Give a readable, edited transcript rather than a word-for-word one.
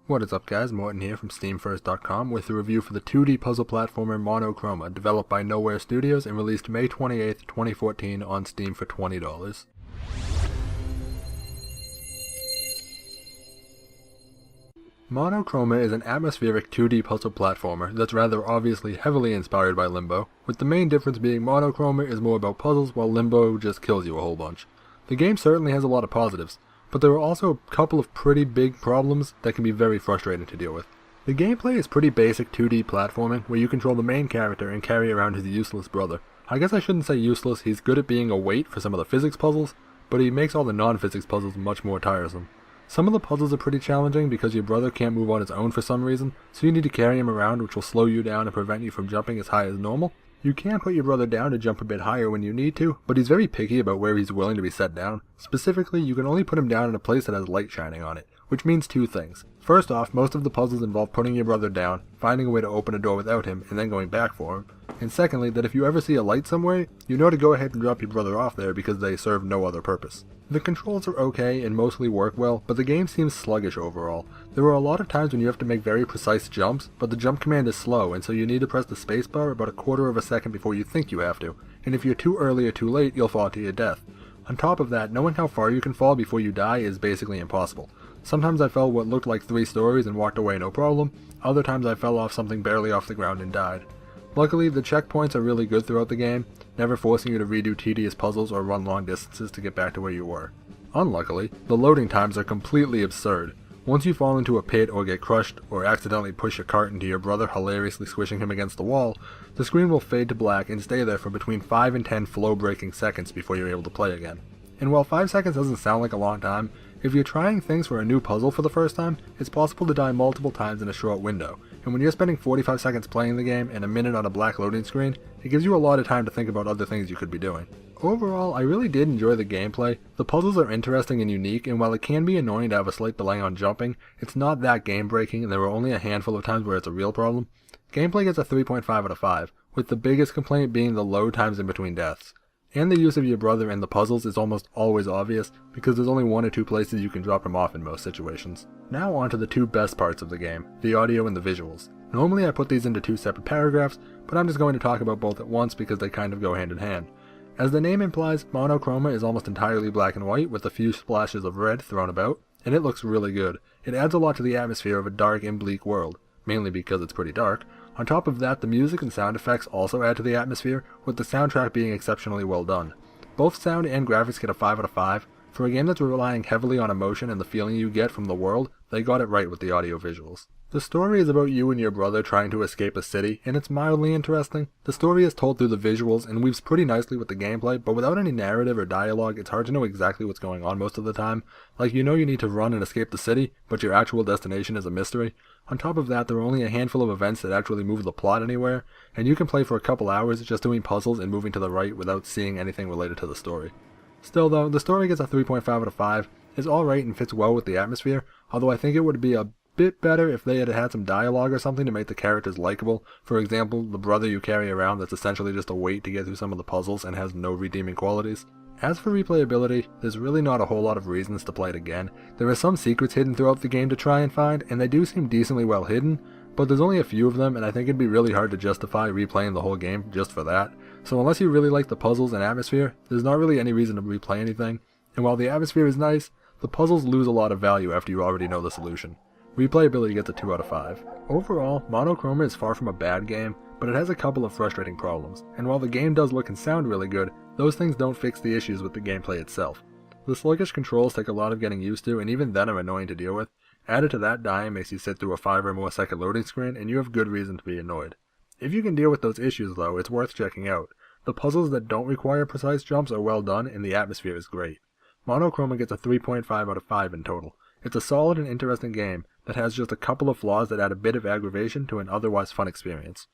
What is up guys, Morton here from SteamFirst.com with a review for the 2D puzzle platformer Monochroma, developed by Nowhere Studios and released May 28th, 2014 on Steam for $20. Monochroma is an atmospheric 2D puzzle platformer that's rather obviously heavily inspired by Limbo, with the main difference being Monochroma is more about puzzles while Limbo just kills you a whole bunch. The game certainly has a lot of positives, but there are also a couple of pretty big problems that can be very frustrating to deal with. The gameplay is pretty basic 2D platforming where you control the main character and carry around his useless brother. I guess I shouldn't say useless, he's good at being a weight for some of the physics puzzles, but he makes all the non-physics puzzles much more tiresome. Some of the puzzles are pretty challenging because your brother can't move on his own for some reason, so you need to carry him around, which will slow you down and prevent you from jumping as high as normal. You can put your brother down to jump a bit higher when you need to, but he's very picky about where he's willing to be set down. Specifically, you can only put him down in a place that has light shining on it, which means two things. First off, most of the puzzles involve putting your brother down, finding a way to open a door without him, and then going back for him. And secondly, that if you ever see a light somewhere, you know to go ahead and drop your brother off there because they serve no other purpose. The controls are okay and mostly work well, but the game seems sluggish overall. There are a lot of times when you have to make very precise jumps, but the jump command is slow, and so you need to press the spacebar about a quarter of a second before you think you have to, and if you're too early or too late, you'll fall to your death. On top of that, knowing how far you can fall before you die is basically impossible. Sometimes I fell what looked like 3 stories and walked away no problem, other times I fell off something barely off the ground and died. Luckily, the checkpoints are really good throughout the game, never forcing you to redo tedious puzzles or run long distances to get back to where you were. Unluckily, the loading times are completely absurd. Once you fall into a pit or get crushed, or accidentally push a cart into your brother, hilariously squishing him against the wall, the screen will fade to black and stay there for between 5 and 10 flow-breaking seconds before you're able to play again. And while 5 seconds doesn't sound like a long time, if you're trying things for a new puzzle for the first time, it's possible to die multiple times in a short window, and when you're spending 45 seconds playing the game and a minute on a black loading screen, it gives you a lot of time to think about other things you could be doing. Overall, I really did enjoy the gameplay. The puzzles are interesting and unique, and while it can be annoying to have a slight delay on jumping, it's not that game-breaking and there were only a handful of times where it's a real problem. Gameplay gets a 3.5 out of 5, with the biggest complaint being the load times in between deaths. And the use of your brother in the puzzles is almost always obvious, because there's only 1 or 2 places you can drop him off in most situations. Now on to the 2 best parts of the game, the audio and the visuals. Normally I put these into 2 separate paragraphs, but I'm just going to talk about both at once because they kind of go hand in hand. As the name implies, Monochroma is almost entirely black and white with a few splashes of red thrown about, and it looks really good. It adds a lot to the atmosphere of a dark and bleak world, mainly because it's pretty dark. On top of that, the music and sound effects also add to the atmosphere, with the soundtrack being exceptionally well done. Both sound and graphics get a 5 out of 5. For a game that's relying heavily on emotion and the feeling you get from the world, they got it right with the audio visuals. The story is about you and your brother trying to escape a city, and it's mildly interesting. The story is told through the visuals and weaves pretty nicely with the gameplay, but without any narrative or dialogue, it's hard to know exactly what's going on most of the time. Like, you know you need to run and escape the city, but your actual destination is a mystery. On top of that, there are only a handful of events that actually move the plot anywhere, and you can play for a couple hours just doing puzzles and moving to the right without seeing anything related to the story. Still though, the story gets a 3.5 out of 5. It's alright and fits well with the atmosphere, although I think it would be a bit better if they had had some dialogue or something to make the characters likable. For example, the brother you carry around that's essentially just a weight to get through some of the puzzles and has no redeeming qualities. As for replayability, there's really not a whole lot of reasons to play it again. There are some secrets hidden throughout the game to try and find, and they do seem decently well hidden, but there's only a few of them and I think it'd be really hard to justify replaying the whole game just for that. So unless you really like the puzzles and atmosphere, there's not really any reason to replay anything, and while the atmosphere is nice, the puzzles lose a lot of value after you already know the solution. Replayability gets a 2 out of 5. Overall, Monochroma is far from a bad game, but it has a couple of frustrating problems, and while the game does look and sound really good, those things don't fix the issues with the gameplay itself. The sluggish controls take a lot of getting used to and even then are annoying to deal with. Added to that, dying makes you sit through a 5 or more second loading screen and you have good reason to be annoyed. If you can deal with those issues though, it's worth checking out. The puzzles that don't require precise jumps are well done and the atmosphere is great. Monochroma gets a 3.5 out of 5 in total. It's a solid and interesting game that has just a couple of flaws that add a bit of aggravation to an otherwise fun experience.